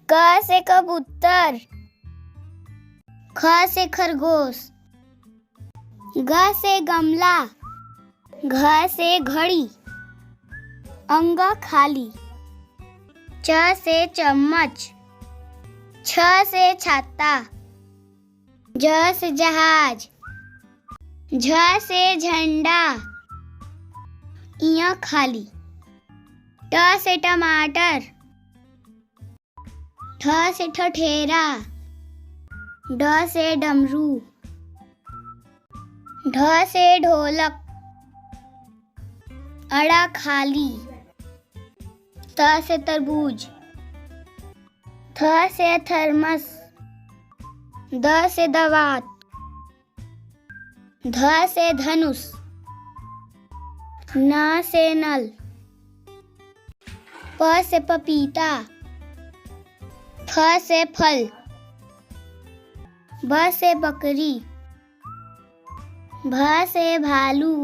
क से कबूतर, ख से खरगोश, ग से गमला, घ से घड़ी, अंग खाली, च से चम्मच, छ से छाता, ज से जहाज, झ से झंडा, इया खाली, ट से टमाटर, ठ से ठठेरा, ड से डमरू, ढ से ढोलक, अड़ा खाली, त से तरबूज, थ से थर्मस, द से दवात, ध से धनुष, न से नल, प से पपीता, फ से फल, ब से बकरी, भ से भालू,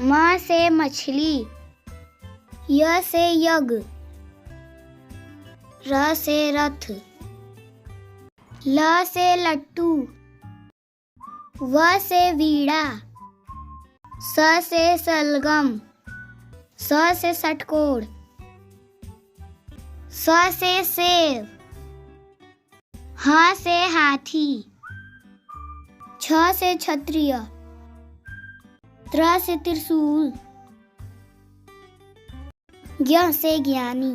म से मछली, य से यज्ञ, र से रथ, ल से लट्टू, व से वीणा, स से सलगम, स से षटकोण, स से सेब, ह से हाथी, छ से क्षत्रिय, त्र से त्रिशूल, ज्ञ से ज्ञानी।